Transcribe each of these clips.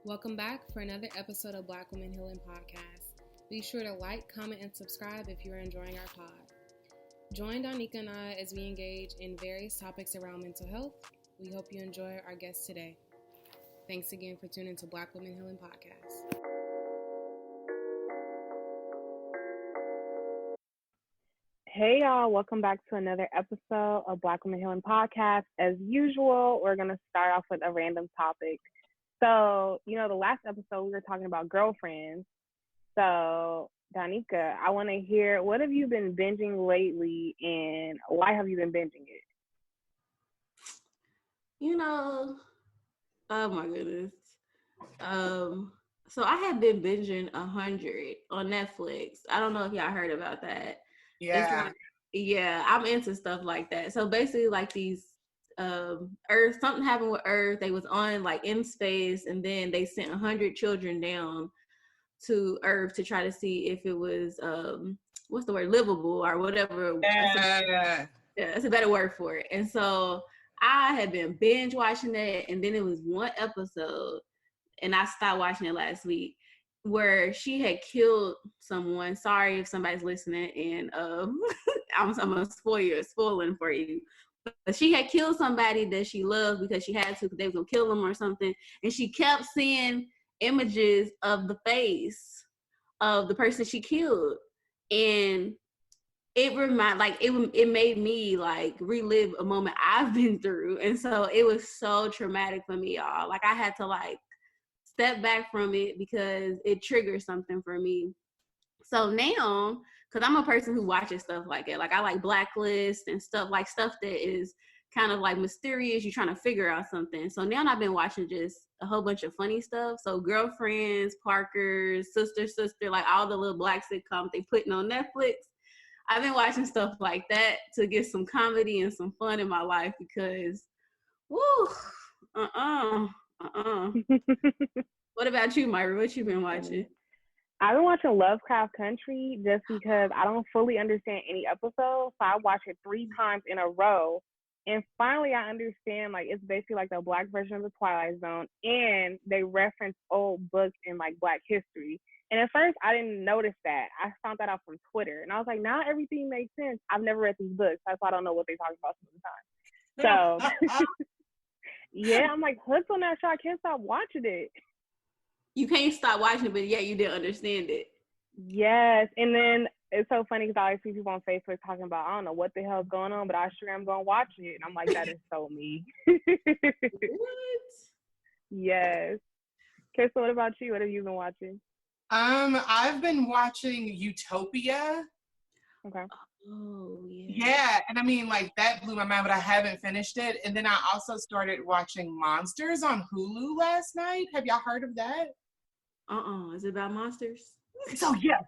Welcome back for another episode of Black Women Healing Podcast. Be sure to like, comment, and subscribe if you are enjoying our pod. Join Donika and I as we engage in various topics around mental health. We hope you enjoy our guest today. Thanks again for tuning to Black Women Healing Podcast. Hey y'all, welcome back to another episode of Black Women Healing Podcast. As usual, we're going to start off with a random topic. So, the last episode we were talking about girlfriends. So, Donika, I want to hear, what have you been binging lately and why have you been binging it? Oh my goodness. So I have been binging 100 on Netflix. I don't know if y'all heard about that. Yeah. I'm into stuff like that. So basically like these Earth, something happened with Earth. They was on like in space, and then they sent 100 children down to Earth to try to see if it was livable or whatever. Yeah, that's a better word for it. And so I had been binge watching that, and then it was one episode, and I stopped watching it last week, where she had killed someone. Sorry if somebody's listening, and I'm spoiling for you. But she had killed somebody that she loved because she had to, because they was gonna kill them or something. And she kept seeing images of the face of the person she killed, and it made me like relive a moment I've been through. And so it was so traumatic for me, y'all. Like I had to like step back from it because it triggered something for me. So now, because I'm a person who watches stuff like it, like I like Blacklist and stuff that is kind of like mysterious. You're trying to figure out something. So now I've been watching just a whole bunch of funny stuff. So Girlfriends, Parkers, Sister, like all the little black sitcoms they putting on Netflix. I've been watching stuff like that to get some comedy and some fun in my life because, What about you, Myra? What you been watching? I've been watching Lovecraft Country just because I don't fully understand any episode. So I watch it 3 times in a row. And finally I understand, like, it's basically like the black version of the Twilight Zone. And they reference old books in like black history. And at first I didn't notice that. I found that out from Twitter. And I was like, now everything makes sense. I've never read these books. That's why I don't know what they're talking about some of the time. So yeah, I'm like hooked on that show. I can't stop watching it. You can't stop watching it, but yeah, you didn't understand it. Yes. And then it's so funny because I always see people on Facebook talking about, I don't know what the hell's going on, but I sure am going to watch it. And I'm like, that is so me. What? Yes. Okay, so what about you? What have you been watching? I've been watching Utopia. Okay. Oh, yeah. Yeah, and I mean, like, that blew my mind, but I haven't finished it. And then I also started watching Monsters on Hulu last night. Have y'all heard of that? Is it about monsters? So I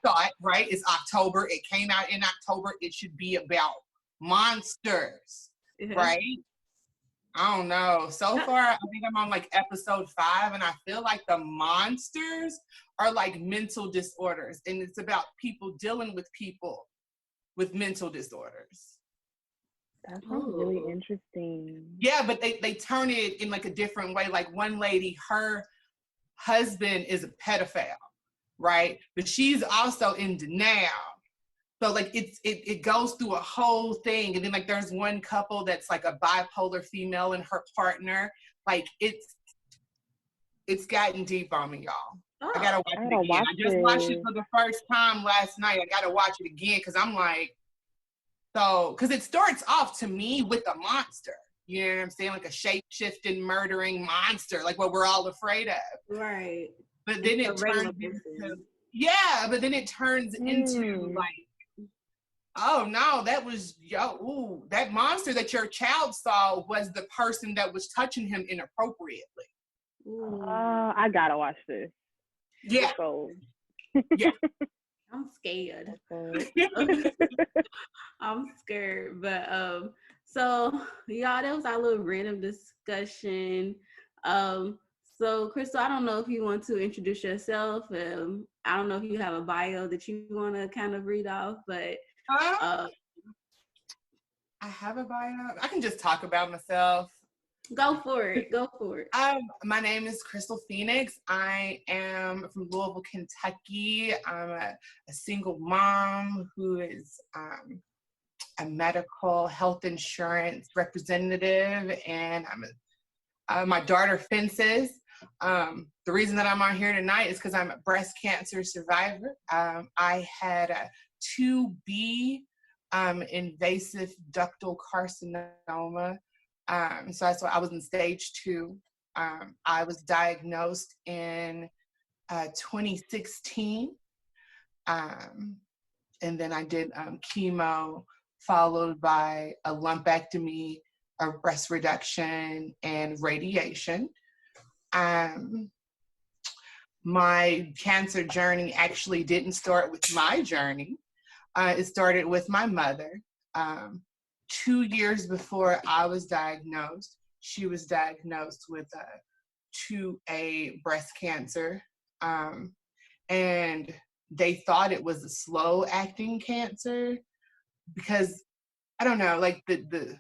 thought, right, it's October. It came out in October. It should be about monsters, right? I don't know. So far, I think I'm on like episode 5, and I feel like the monsters are like mental disorders, and it's about people dealing with people with mental disorders. That sounds really interesting. Yeah, but they turn it in like a different way. Like one lady, her husband is a pedophile, right? But she's also in denial. So like it goes through a whole thing. And then like there's one couple that's like a bipolar female and her partner. Like it's gotten deep on me, y'all. I gotta watch it again. I just watched it for the first time last night. I gotta watch it again because I'm like, because it starts off to me with a monster. You know what I'm saying? Like a shape-shifting, murdering monster, like what we're all afraid of. Right. But then it turns into like, oh no, that was that monster that your child saw was the person that was touching him inappropriately. I gotta watch this. Yeah. Yeah. I'm scared. I'm scared. But so y'all, that was our little random discussion. So Crystal, I don't know if you want to introduce yourself. I don't know if you have a bio that you want to kind of read off, but I have a bio. I can just talk about myself. Go for it. Go for it. My name is Crystal Phoenix. I am from Louisville, Kentucky. I'm a single mom who is a medical health insurance representative, and my daughter fences. The reason that I'm on here tonight is because I'm a breast cancer survivor. I had a 2B invasive ductal carcinoma. So that's why I was in stage 2. I was diagnosed in 2016. And then I did chemo, followed by a lumpectomy, a breast reduction, and radiation. My cancer journey actually didn't start with my journey. It started with my mother. 2 years before I was diagnosed, she was diagnosed with 2A breast cancer. And they thought it was a slow acting cancer because, I don't know, like the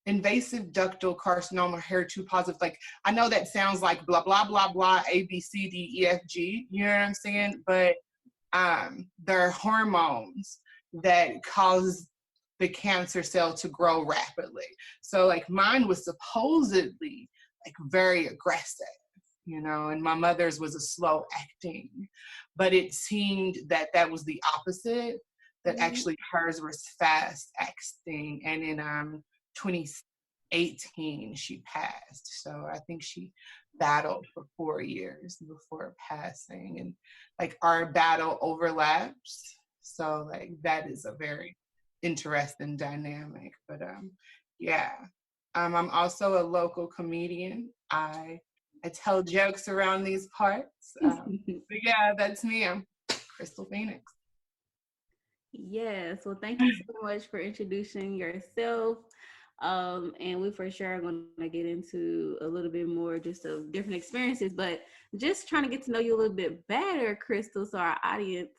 invasive ductal carcinoma, HER2 positive, like I know that sounds like blah, blah, blah, blah, A, B, C, D, E, F, G, you know what I'm saying? But there are hormones that cause the cancer cell to grow rapidly. So like mine was supposedly like very aggressive, you know, and my mother's was a slow acting, but it seemed that that was the opposite, that actually hers was fast acting. And in 2018, she passed. So I think she battled for 4 years before passing, and like our battle overlaps. So like that is a very interesting dynamic. But yeah, I'm also a local comedian. I tell jokes around these parts. But yeah, that's me. I'm Crystal Phoenix. Yes. Well, thank you so much for introducing yourself. And we for sure are going to get into a little bit more just of different experiences, but just trying to get to know you a little bit better, Crystal, so our audience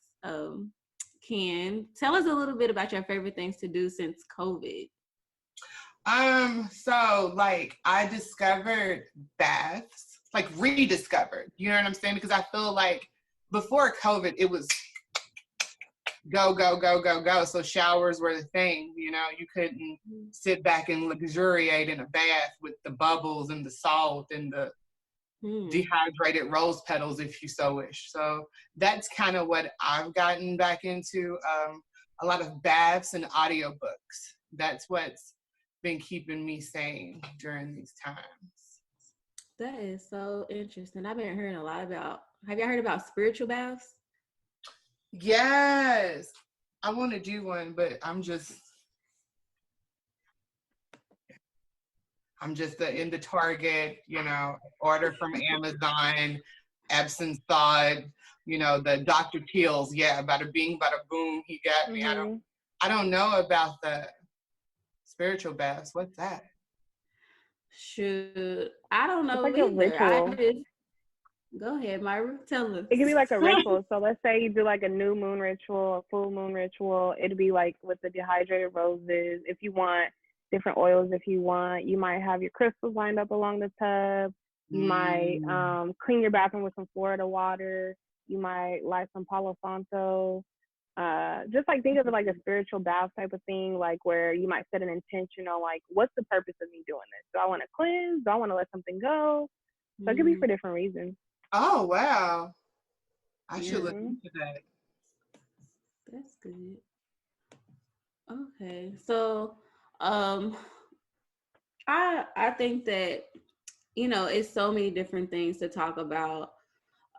can tell us a little bit about your favorite things to do since COVID. So like I discovered baths, like rediscovered, you know what I'm saying? Because I feel like before COVID, it was go, go, go, go, go. So showers were the thing, you know, you couldn't sit back and luxuriate in a bath with the bubbles and the salt and the dehydrated rose petals if you so wish. So that's kind of what I've gotten back into. A lot of baths and audiobooks. That's what's been keeping me sane during these times. That is so interesting. I've been hearing a lot about, have y'all heard about spiritual baths? Yes, I want to do one, but I'm just in the Target, you know, order from Amazon, Epsom salt, you know, the Dr. Teal's, yeah, bada bing, bada boom, he got me. I don't know about the spiritual baths. What's that? Shoot, I don't know it's like either. A ritual. Go ahead, Myra, tell us. It can be like a ritual. So let's say you do like a new moon ritual, a full moon ritual. It'd be like with the dehydrated roses. If you want different oils, if you want, you might have your crystals lined up along the tub. You might clean your bathroom with some Florida water. You might light some Palo Santo. Just like think of it like a spiritual bath type of thing, like where you might set an intention on like, what's the purpose of me doing this? Do I want to cleanse? Do I want to let something go? So it could be for different reasons. Oh, wow. I should look into that. That's good. Okay. So, I think that, you know, it's so many different things to talk about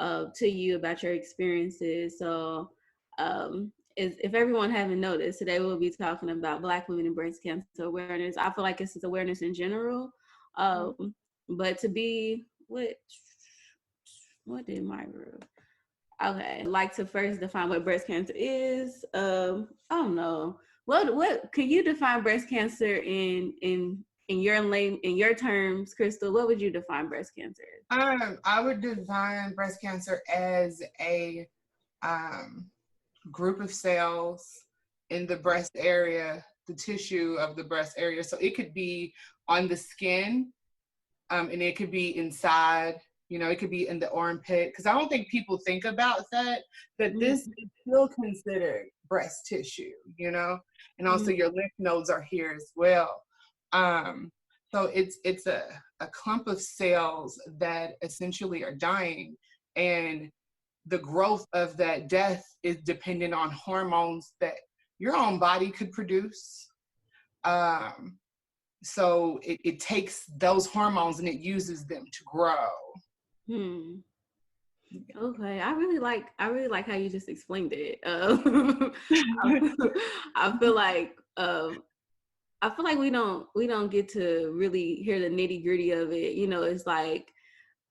to you about your experiences. So, if everyone haven't noticed, today we'll be talking about Black women and breast cancer awareness. I feel like this is awareness in general. But to be, what did Myra? Okay, I'd like to first define what breast cancer is. I don't know. What can you define breast cancer in your terms, Crystal? What would you define breast cancer as? I would define breast cancer as a group of cells in the breast area, the tissue of the breast area. So it could be on the skin, And it could be inside, you know, it could be in the armpit. Because I don't think people think about that this is still considered breast tissue, you know? And also your lymph nodes are here as well. So it's a clump of cells that essentially are dying. And the growth of that death is dependent on hormones that your own body could produce. So it takes those hormones and it uses them to grow. Okay, I really like how you just explained it. I feel like we don't get to really hear the nitty gritty of it. You know, it's like,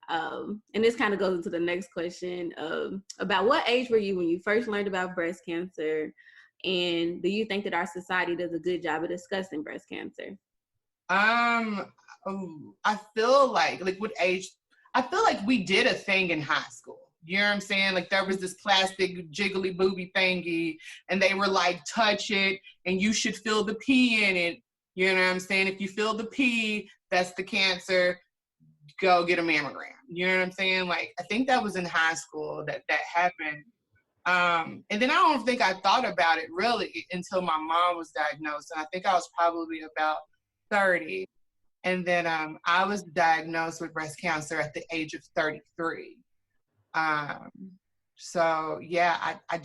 and this kind of goes into the next question about what age were you when you first learned about breast cancer, and do you think that our society does a good job of discussing breast cancer? I feel like what age? I feel like we did a thing in high school. You know what I'm saying? Like there was this plastic jiggly booby thingy, and they were like, touch it, and you should feel the pee in it. You know what I'm saying? If you feel the pee, that's the cancer. Go get a mammogram. You know what I'm saying? Like I think that was in high school that happened. And then I don't think I thought about it really until my mom was diagnosed, and I think I was probably about 30. And then I was diagnosed with breast cancer at the age of 33. So yeah, I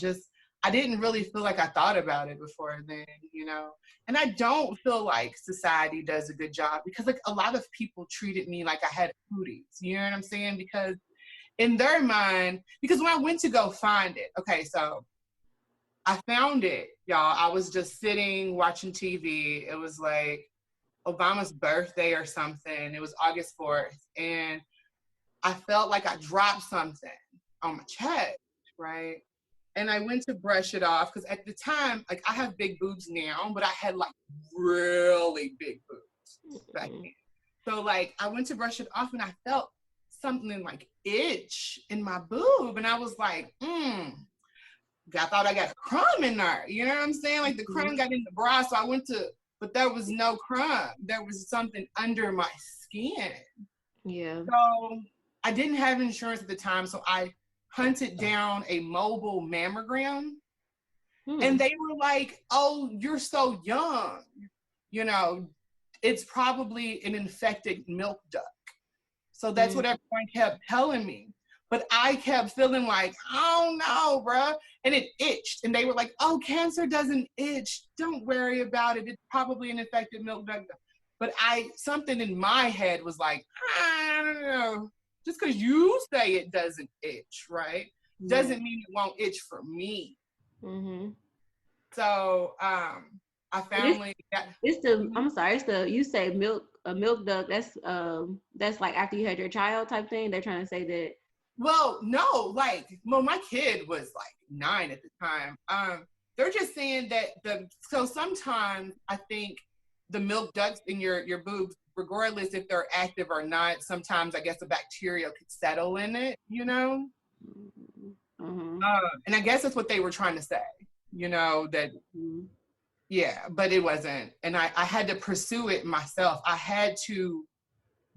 didn't really feel like I thought about it before then, you know. And I don't feel like society does a good job because like a lot of people treated me like I had cooties, you know what I'm saying? Because in their mind, because when I went to go find it, okay, so I found it, y'all. I was just sitting watching TV. It was like Obama's birthday or something. It was August 4th. And I felt like I dropped something on my chest, right? And I went to brush it off because at the time, like I have big boobs now, but I had like really big boobs back then. So like I went to brush it off and I felt something like itch in my boob. And I was like, I thought I got a crumb in there. You know what I'm saying? Like the crumb got in the bra. So I went to, but there was no crumb. There was something under my skin. Yeah. So I didn't have insurance at the time. So I hunted down a mobile mammogram. And they were like, oh, you're so young. You know, it's probably an infected milk duct. So that's what everyone kept telling me. But I kept feeling like, oh no, bruh. And it itched. And they were like, oh, cancer doesn't itch. Don't worry about it. It's probably an infected milk duct. But something in my head was like, I don't know. Just because you say it doesn't itch, right? Doesn't mean it won't itch for me. So I found you say a milk duct, that's like after you had your child type thing. They're trying to say that. Well, no, my kid was like 9 at the time. They're just saying that so sometimes I think the milk ducts in your boobs, regardless if they're active or not, sometimes I guess a bacteria could settle in it, you know? And I guess that's what they were trying to say, you know, that, yeah, but it wasn't. And I had to pursue it myself. I had to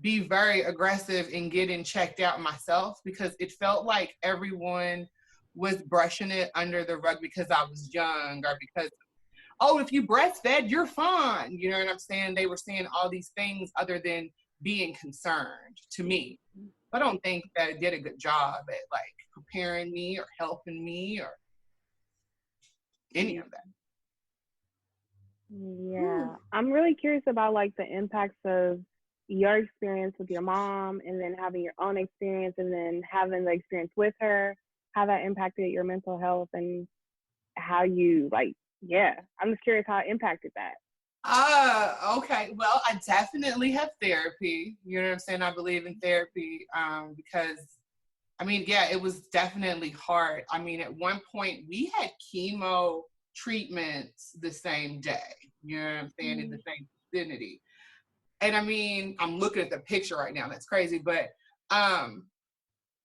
be very aggressive in getting checked out myself because it felt like everyone was brushing it under the rug because I was young or because, oh, if you breastfed, you're fine. You know what I'm saying? They were saying all these things other than being concerned to me. I don't think that it did a good job at like preparing me or helping me or any of that. Yeah. I'm really curious about like the impacts of your experience with your mom and then having your own experience and then having the experience with her, how that impacted your mental health and how you I'm just curious how it impacted that. Okay. Well, I definitely have therapy. You know what I'm saying? I believe in therapy because, I mean, yeah, it was definitely hard. I mean, at one point we had chemo treatments the same day, you know what I'm saying, in the same vicinity. And I mean, I'm looking at the picture right now. That's crazy, but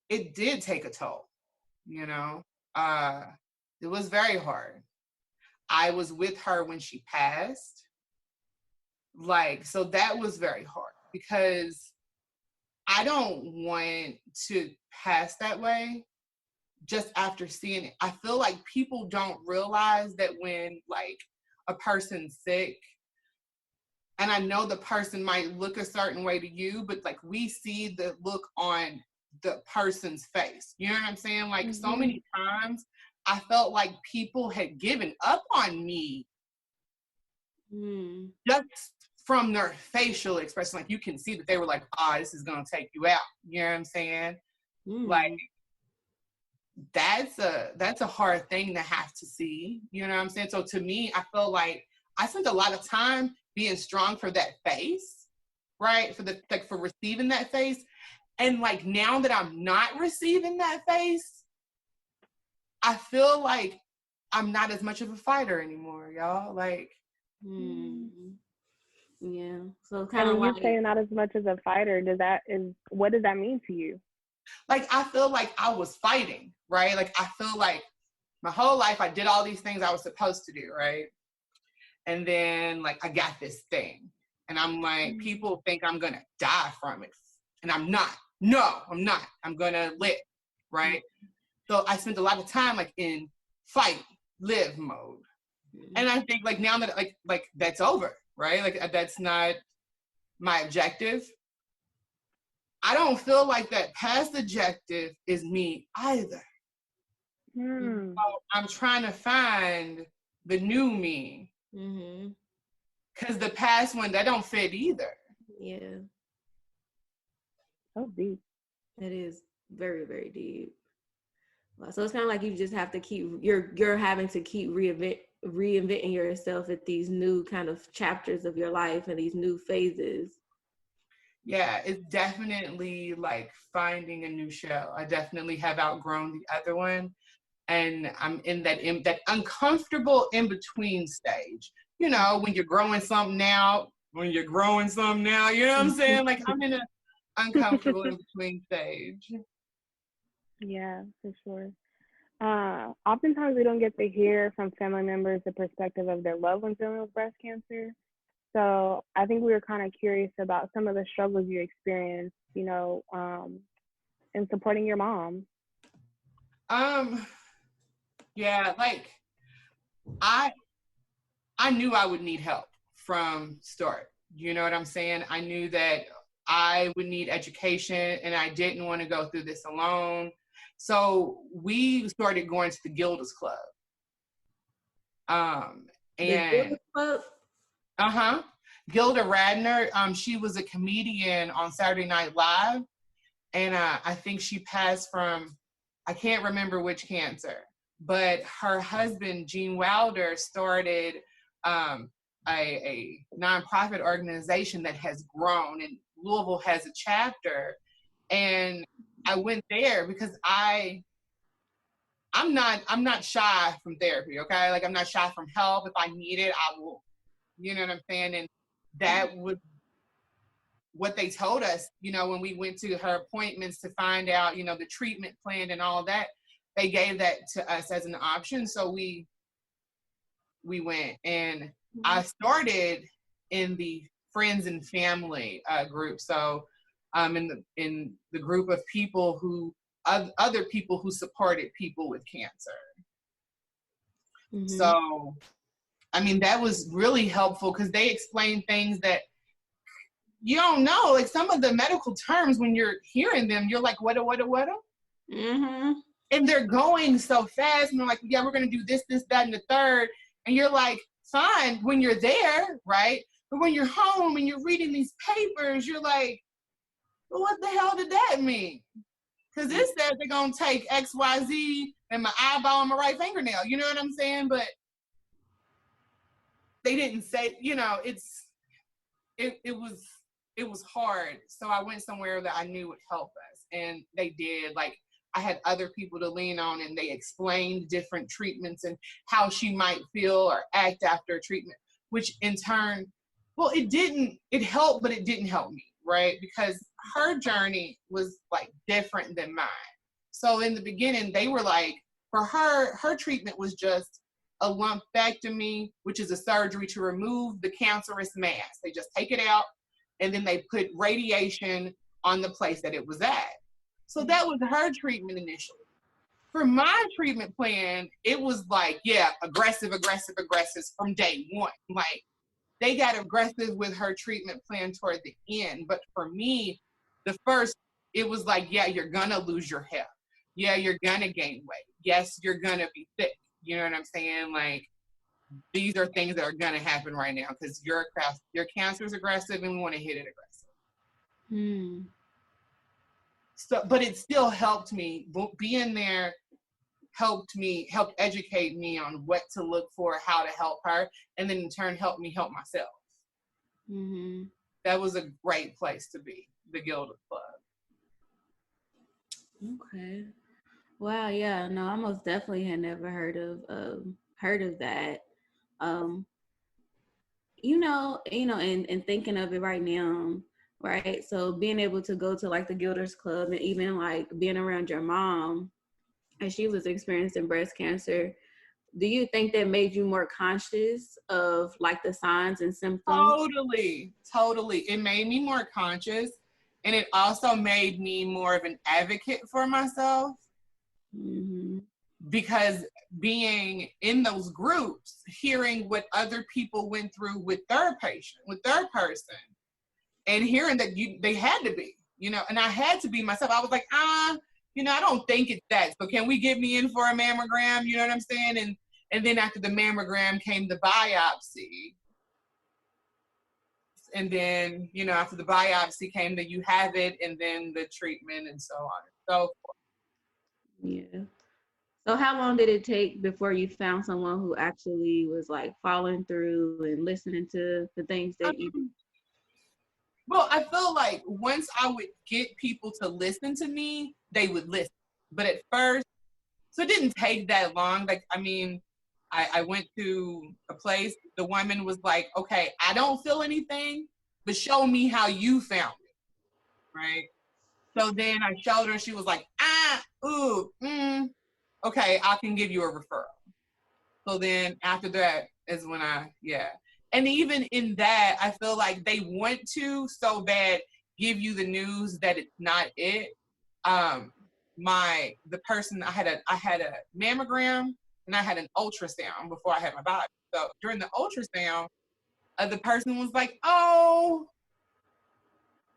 it did take a toll, you know? It was very hard. I was with her when she passed. So that was very hard because I don't want to pass that way just after seeing it. I feel like people don't realize that when like a person's sick, and I know the person might look a certain way to you, but like we see the look on the person's face. You know what I'm saying? Like so many times I felt like people had given up on me just from their facial expression. Like you can see that they were like, this is gonna take you out. You know what I'm saying? Like that's a hard thing to have to see. You know what I'm saying? So to me, I feel like I spent a lot of time being strong for that face, right? For receiving that face. And like now that I'm not receiving that face, I feel like I'm not as much of a fighter anymore, y'all. Like, yeah. So kind of like, you say not as much as a fighter. What does that mean to you? Like I feel like I was fighting, right? Like I feel like my whole life I did all these things I was supposed to do, right? And then like I got this thing, and I'm like, people think I'm gonna die from it, and I'm not. No, I'm not. I'm gonna live, right? So I spent a lot of time like in fight, live mode. And I think like now that like that's over, right? Like that's not my objective. I don't feel like that past objective is me either. So I'm trying to find the new me. Because the past one, that don't fit either. Yeah. So deep. It is very, very deep. So it's kind of like you just have to you're having to keep reinventing yourself at these new kind of chapters of your life and these new phases. Yeah, it's definitely like finding a new shell. I definitely have outgrown the other one, and I'm in that uncomfortable in between stage. You know, when you're growing something now, you know what I'm saying? Like I'm in an uncomfortable in between stage. Yeah, for sure. Oftentimes we don't get to hear from family members the perspective of their loved ones dealing with breast cancer. So I think we were kind of curious about some of the struggles you experienced, you know, in supporting your mom. Yeah, like I knew I would need help from start. You know what I'm saying? I knew that I would need education, and I didn't want to go through this alone. So we started going to the Gilda's Club. And Gilda's Club? Gilda Radner, she was a comedian on Saturday Night Live, and I think she passed from, I can't remember which cancer, but her husband, Gene Wilder, started a nonprofit organization that has grown, and Louisville has a chapter. And I went there because I'm not shy from therapy, okay? Like I'm not shy from help. If I need it, I will, you know what I'm saying? And that was what they told us, you know, when we went to her appointments to find out, you know, the treatment plan and all that. They gave that to us as an option. So we went, and I started in the friends and family group. So in the group of people other people who supported people with cancer. So, I mean, that was really helpful because they explained things that you don't know. Like some of the medical terms, when you're hearing them, you're like, what? And they're going so fast, and they're like, yeah, we're going to do this, that, and the third. And you're like, fine, when you're there, right? But when you're home and you're reading these papers, you're like, well, what the hell did that mean? Because this says they're going to take X, Y, Z and my eyeball and my right fingernail. You know what I'm saying? But they didn't say, you know, it was hard. So I went somewhere that I knew would help us. And they did. Like, I had other people to lean on, and they explained different treatments and how she might feel or act after a treatment, which in turn, well, it helped, but it didn't help me, right? Because her journey was like different than mine. So in the beginning, they were like, for her treatment was just a lumpectomy, which is a surgery to remove the cancerous mass. They just take it out, and then they put radiation on the place that it was at. So that was her treatment initially. For my treatment plan, it was like, yeah, aggressive from day one. Like, they got aggressive with her treatment plan toward the end. But for me, the first, it was like, yeah, you're gonna lose your hair. Yeah, you're gonna gain weight. Yes, you're gonna be thick. You know what I'm saying? Like, these are things that are gonna happen right now because your cancer is aggressive and we want to hit it aggressive. So, but it still helped me. Being there helped educate me on what to look for, how to help her, and then in turn help me help myself. That was a great place to be, the Gilded Club. Okay. Wow. Yeah. No, I most definitely had never heard of that. And thinking of it right now, right? So being able to go to like the Gilders Club and even like being around your mom and she was experiencing breast cancer, do you think that made you more conscious of like the signs and symptoms? Totally. It made me more conscious, and it also made me more of an advocate for myself. Because being in those groups, hearing what other people went through with their patient, with their person, and hearing that they had to be, and I had to be myself. I was like, I don't think it's that. So can we get me in for a mammogram? You know what I'm saying? And then after the mammogram came the biopsy. And then, after the biopsy came that you have it, and then the treatment and so on and so forth. Yeah. So how long did it take before you found someone who actually was like following through and listening to the things that you do? Well, I feel like once I would get people to listen to me, they would listen. But at first, so it didn't take that long. Like, I went to a place, the woman was like, okay, I don't feel anything, but show me how you found it, right? So then I showed her, she was like, okay, I can give you a referral. So then after that is when and even in that, I feel like they want to so bad give you the news that it's not it. The person, I had a mammogram and I had an ultrasound before I had my body. So during the ultrasound, the person was like, oh,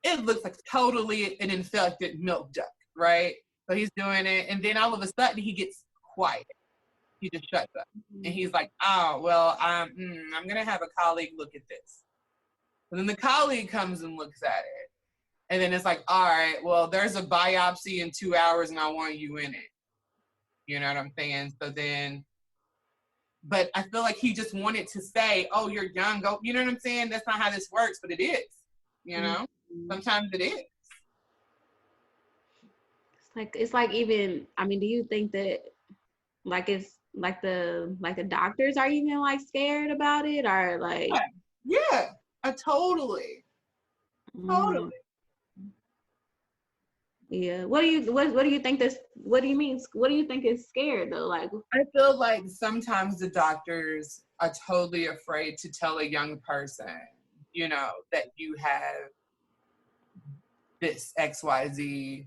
it looks like totally an infected milk duct, right? So he's doing it, and then all of a sudden he gets quiet. He just shuts up, and he's like, oh, well, I'm gonna have a colleague look at this. And then the colleague comes and looks at it, and then it's like, all right, well, there's a biopsy in 2 hours, and I want you in it. You know what I'm saying? So then, but I feel like he just wanted to say, oh, you're young, go. You know what I'm saying? That's not how this works, but it is. Sometimes it is. It's like even, do you think that like it's like the doctors are even like scared about it, or like? Yeah, totally. Yeah. What do you think what do you mean? What do you think is scared though? Like, I feel like sometimes the doctors are totally afraid to tell a young person, that you have this XYZ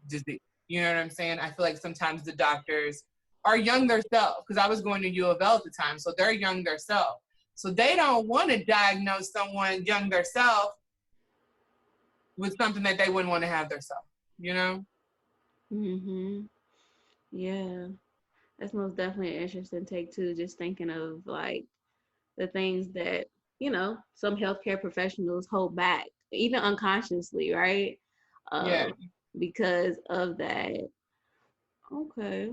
disease. You know what I'm saying? I feel like sometimes the doctors are young themselves, because I was going to U of L at the time, so they're young themselves. So they don't want to diagnose someone young themselves with something that they wouldn't want to have themselves, Yeah. That's most definitely an interesting take too, just thinking of like the things that, some healthcare professionals hold back, even unconsciously, right? Because of that. Okay.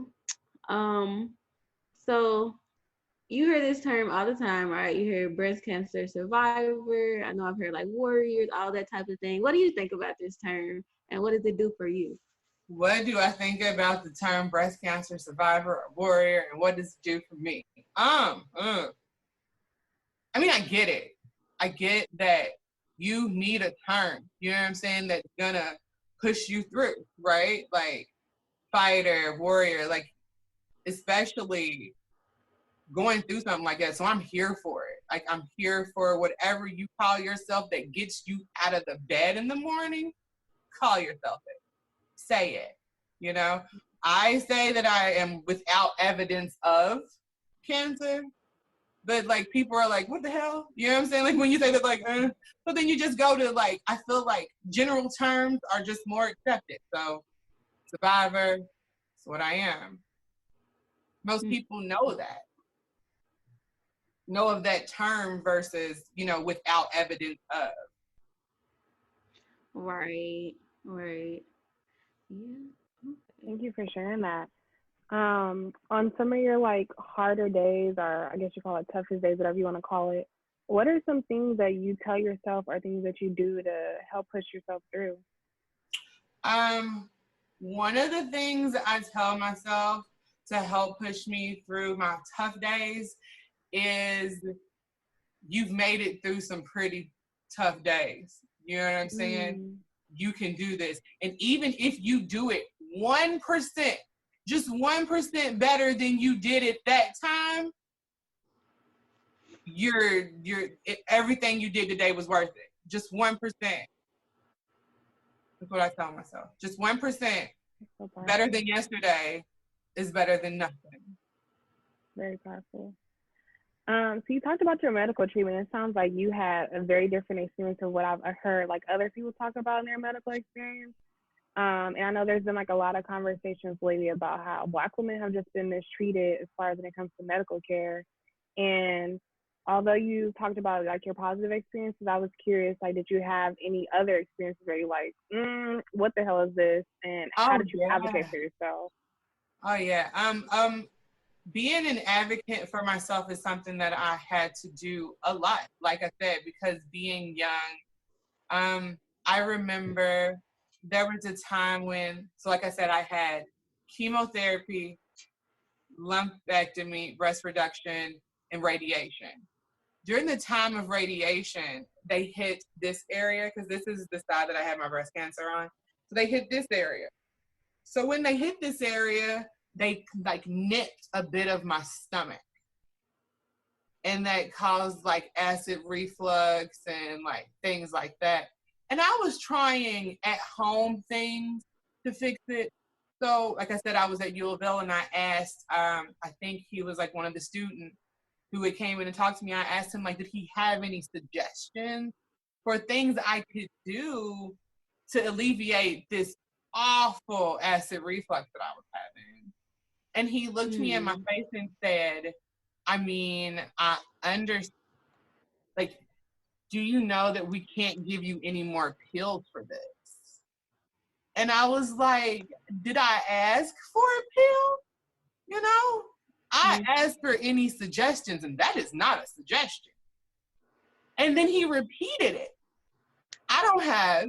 So you hear this term all the time, right? You hear breast cancer survivor. I know I've heard like warriors, all that type of thing. What do you think about this term, and what does it do for you? What do I think about the term breast cancer survivor or warrior, and what does it do for me? I get it. I get that you need a term, you know what I'm saying, that's gonna push you through, right? Like fighter, warrior, like especially going through something like that. So I'm here for it. Like I'm here for whatever you call yourself that gets you out of the bed in the morning. call yourself it. Say it. You know, I say that I am without evidence of cancer, but like people are like, what the hell? You know what I'm saying? Like when you say that, like, but then you just go to like, I feel like general terms are just more accepted. So survivor, that's what I am. Most people know of that term versus, you know, without evidence of. Right. Yeah. Thank you for sharing that. On some of your like harder days, or I guess you call it toughest days, whatever you want to call it, what are some things that you tell yourself or things that you do to help push yourself through? One of the things I tell myself to help push me through my tough days is you've made it through some pretty tough days. You know what I'm saying? You can do this. And even if you do it 1%, just 1% better than you did at that time, everything you did today was worth it. Just 1%. That's what I tell myself. Just 1% better than yesterday is better than nothing. Very powerful. So you talked about your medical treatment. It sounds like you had a very different experience of what I've heard like other people talk about in their medical experience. And I know there's been like a lot of conversations lately about how Black women have just been mistreated as far as when it comes to medical care. And although you talked about like your positive experiences, I was curious, like, did you have any other experiences where you're like, what the hell is this? And how did you advocate for yourself? Oh yeah. Being an advocate for myself is something that I had to do a lot, like I said, because being young, I remember there was a time when, so like I said, I had chemotherapy, lumpectomy, breast reduction, and radiation. During the time of radiation, they hit this area, because this is the side that I had my breast cancer on. So they hit this area. So when they hit this area, they like nipped a bit of my stomach. And that caused like acid reflux and like things like that. And I was trying at home things to fix it. So like I said, I was at U of L and I asked, I think he was like one of the students who had came in and talked to me. I asked him like, did he have any suggestions for things I could do to alleviate this awful acid reflux that I was having? And he looked me in my face and said, I mean, I understand, like, do you know that we can't give you any more pills for this? And I was like, did I ask for a pill? You know, I asked for any suggestions, and that is not a suggestion. And then he repeated it. I don't have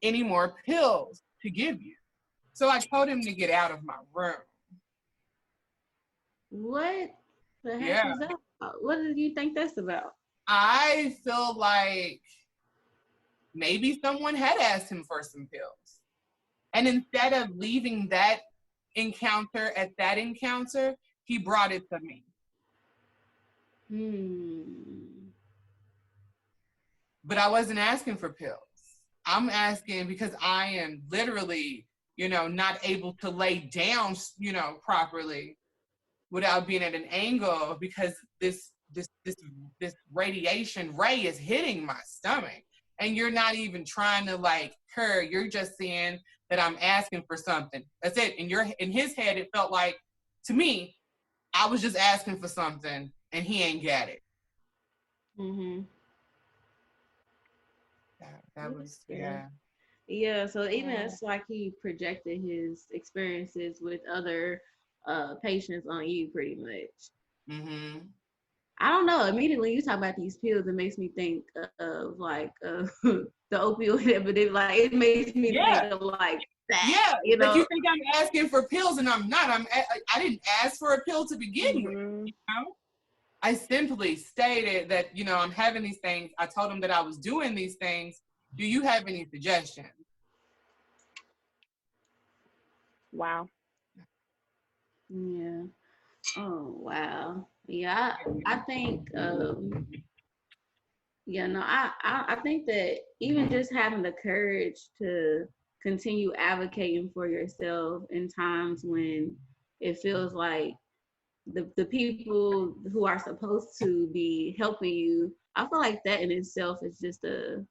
any more pills to give you. So I told him to get out of my room. What the heck is that about? What do you think that's about? I feel like maybe someone had asked him for some pills. And instead of leaving that encounter at that encounter, he brought it to me. But I wasn't asking for pills. I'm asking because I am literally, you know, not able to lay down, you know, properly without being at an angle, because this radiation ray is hitting my stomach. And you're not even trying to like her, you're just saying that I'm asking for something. That's it. And in his head, it felt like, to me, I was just asking for something and he ain't got it. That was, yeah. Yeah, so even it's like he projected his experiences with other patients on you pretty much. I don't know. Immediately you talk about these pills, it makes me think of like the opioid epidemic. Like it makes me think of like that. Yeah, you know. Like you think I'm asking for pills, and I'm not. I didn't ask for a pill to begin with. You know, I simply stated that, you know, I'm having these things. I told him that I was doing these things. Do you have any suggestions? Wow. Yeah. Oh wow. Yeah, I think I think that even just having the courage to continue advocating for yourself in times when it feels like the people who are supposed to be helping you. I feel like that in itself is just a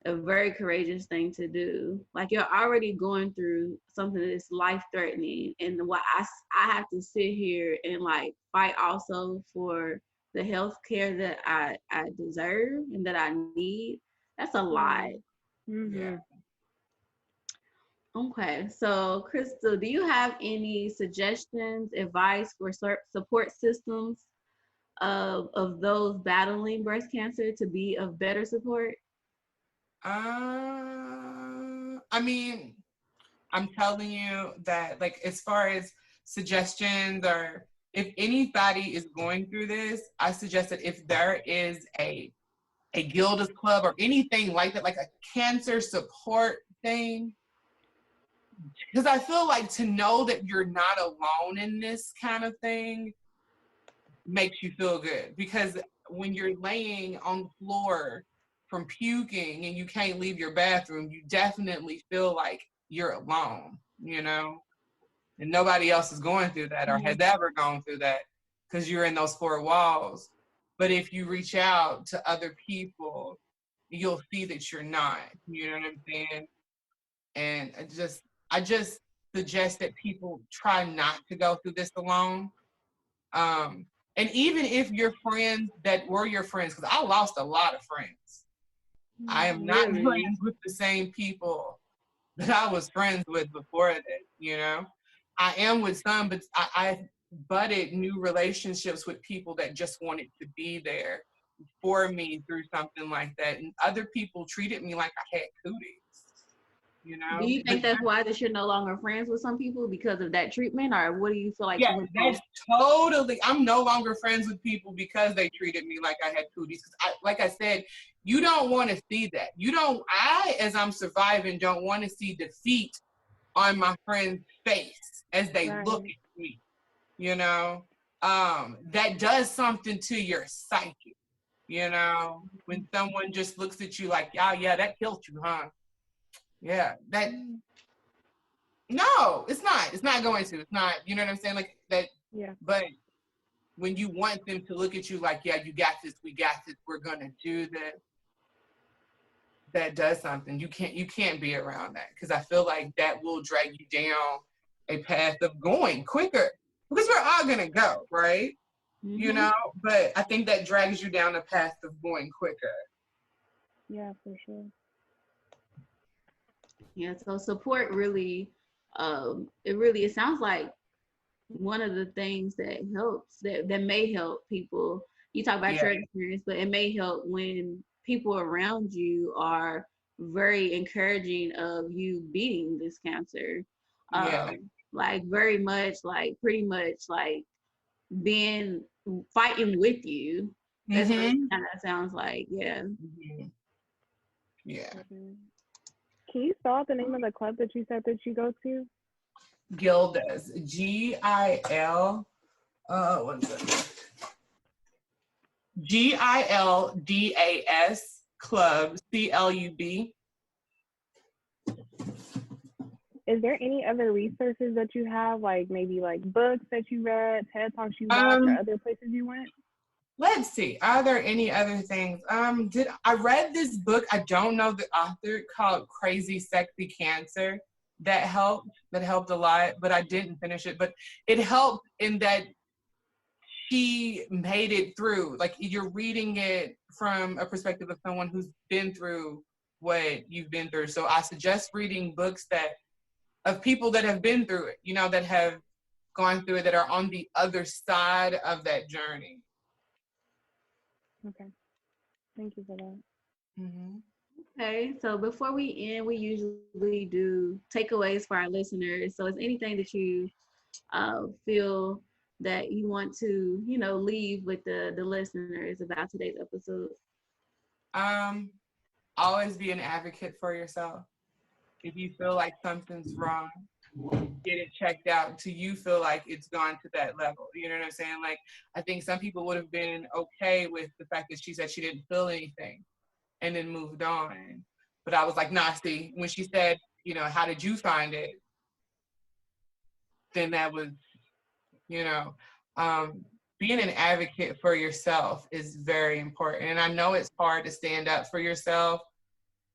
very courageous thing to do. Like, you're already going through something that's life threatening, and what I have to sit here and like fight also for the health care that I deserve and that I need. That's a lot. Mm-hmm. Yeah. Okay, so Crystal, do you have any suggestions, advice for support systems of those battling breast cancer to be of better support? I mean, I'm telling you that, like, as far as suggestions, or if anybody is going through this, I suggest that if there is a Gilda's Club or anything like that, like a cancer support thing, because I feel like to know that you're not alone in this kind of thing makes you feel good. Because when you're laying on the floor from puking and you can't leave your bathroom, you definitely feel like you're alone, you know? And nobody else is going through that or has ever gone through that because you're in those four walls. But if you reach out to other people, you'll see that you're not, you know what I'm saying? And I just suggest that people try not to go through this alone. And even if your friends that were your friends, because I lost a lot of friends. I am not friends with the same people that I was friends with before that, you know? I am with some, but I budded new relationships with people that just wanted to be there for me through something like that. And other people treated me like I had cooties, you know? Do you think that's why that you're no longer friends with some people because of that treatment, or what do you feel like? Yeah, that's totally. I'm no longer friends with people because they treated me like I had cooties. Because like I said, you don't want to see that. As I'm surviving, don't want to see defeat on my friend's face as they look at me. You know, that does something to your psyche. You know, when someone just looks at you like, oh yeah, that killed you, huh? Yeah, that. No, it's not. It's not going to. It's not. You know what I'm saying? Like that. Yeah. But when you want them to look at you like, yeah, you got this. We got this. We're gonna do this. That does something. You can't be around that, because I feel like that will drag you down a path of going quicker, because we're all gonna go, right? Mm-hmm. You know. But I think that drags you down a path of going quicker. Yeah, for sure. Yeah. So support really. It sounds like one of the things that helps that may help people. You talk about your experience, but it may help when people around you are very encouraging of you beating this cancer. Like very much, like pretty much like fighting with you. That's what it kind of sounds like. Yeah. Mm-hmm. Yeah. Can you spell out the name of the club that you said that you go to? Gilda's. GIL. One second. GILDAS Club. CLUB. Is there any other resources that you have, like maybe like books that you read, TED Talks you watched, or other places you went? Let's see. Are there any other things? I read this book, I don't know the author, called Crazy Sexy Cancer. That helped a lot, but I didn't finish it. But it helped in that she made it through. Like, you're reading it from a perspective of someone who's been through what you've been through. So I suggest reading books of people that have been through it, you know, that have gone through it, that are on the other side of that journey. Okay. Thank you for that. Mm-hmm. Okay, so before we end, we usually do takeaways for our listeners. So is anything that you feel that you want to, leave with the listeners about today's episode? Always be an advocate for yourself. If you feel like something's wrong, get it checked out until you feel like it's gone to that level. You know what I'm saying? Like, I think some people would have been okay with the fact that she said she didn't feel anything and then moved on. But I was like, nah, see, when she said, you know, how did you find it? Then that was, you know, being an advocate for yourself is very important. And I know it's hard to stand up for yourself,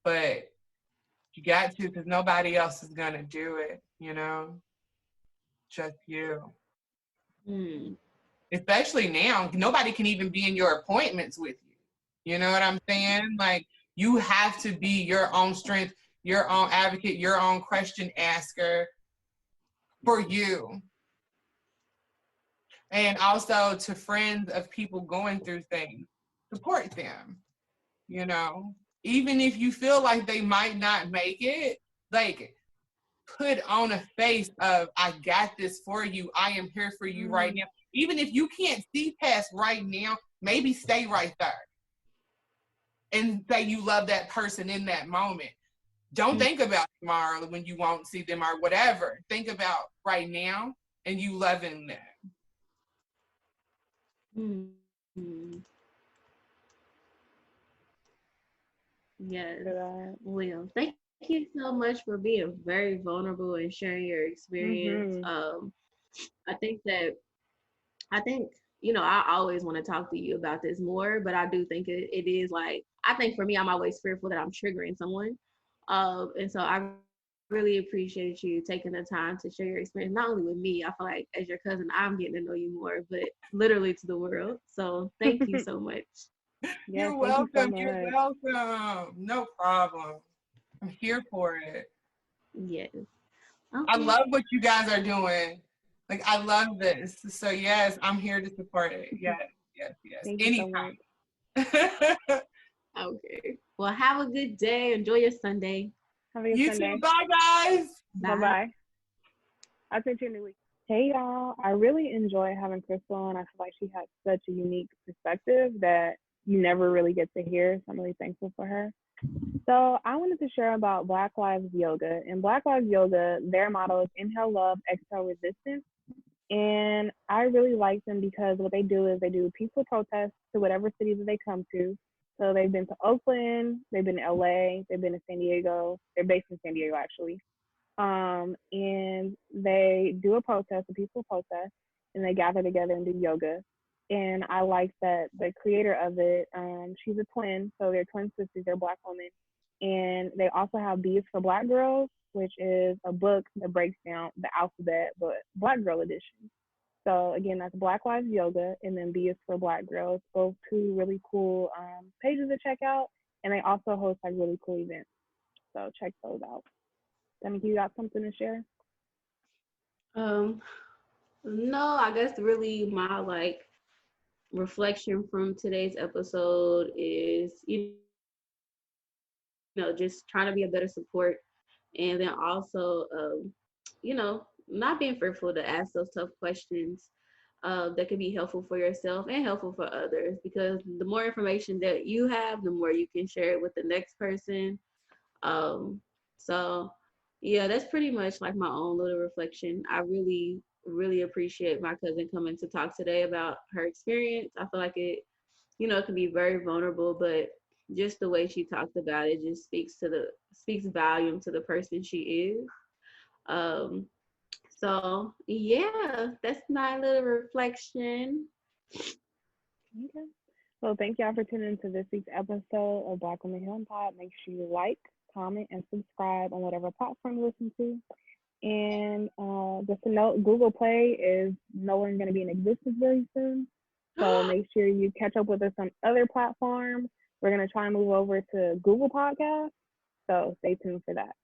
but you got to, because nobody else is going to do it, you know, just you. Especially now, nobody can even be in your appointments with you. You know what I'm saying? Like, you have to be your own strength, your own advocate, your own question asker for you. And also to friends of people going through things, support them, you know? Even if you feel like they might not make it, like, put on a face of, I got this for you. I am here for you right now. Even if you can't see past right now, maybe stay right there and say you love that person in that moment. Don't think about tomorrow when you won't see them or whatever. Think about right now and you loving them. Yes. Well, thank you so much for being very vulnerable and sharing your experience. I think, you know, I always want to talk to you about this more, but I do think it is like, I think for me, I'm always fearful that I'm triggering someone. And so I really appreciate you taking the time to share your experience, not only with me, I feel like as your cousin, I'm getting to know you more, but literally to the world. So thank you so much. Yes, You're welcome. You You're welcome. No problem. I'm here for it. Yes. I Okay. love what you guys are doing. Like, I love this. So yes, I'm here to support it. Yes. Thank Anytime. You so much. Okay. Well, have a good day. Enjoy your Sunday. Have a good You Sunday. too. Bye, guys. Bye-bye. I'll see you in a week. Hey, y'all. I really enjoy having Crystal on. I feel like she has such a unique perspective that you never really get to hear. So I'm really thankful for her. So I wanted to share about Black Lives Yoga. In Black Lives Yoga, their motto is inhale love, exhale resistance. And I really like them because what they do is they do peaceful protests to whatever city that they come to. So they've been to Oakland, they've been to LA, they've been to San Diego. They're based in San Diego, actually. And they do a protest, a peaceful protest, and they gather together and do yoga. And I like that the creator of it, she's a twin, so they're twin sisters, they're Black women. And they also have B is for Black Girls, which is a book that breaks down the alphabet, but Black Girl edition. So again, that's Black Lives Yoga, and then B is for Black Girls. Both two really cool pages to check out, and they also host like really cool events. So check those out. Tamika, you got something to share? No, I guess really my like reflection from today's episode is, you know, just trying to be a better support, and then also, you know, not being fearful to ask those tough questions that can be helpful for yourself and helpful for others, because the more information that you have, the more you can share it with the next person. So yeah, that's pretty much like my own little reflection. I really, really appreciate my cousin coming to talk today about her experience. I feel like it, you know, it can be very vulnerable, but just the way she talked about it just speaks volume to the person she is. Um, so yeah, that's my little reflection. Okay. Well, thank y'all for tuning into this week's episode of Black Women Healing Pod. Make sure you like, comment, and subscribe on whatever platform you listen to. And just a note, Google Play is no longer going to be in existence very soon. So make sure you catch up with us on other platforms. We're going to try and move over to Google Podcasts. So stay tuned for that.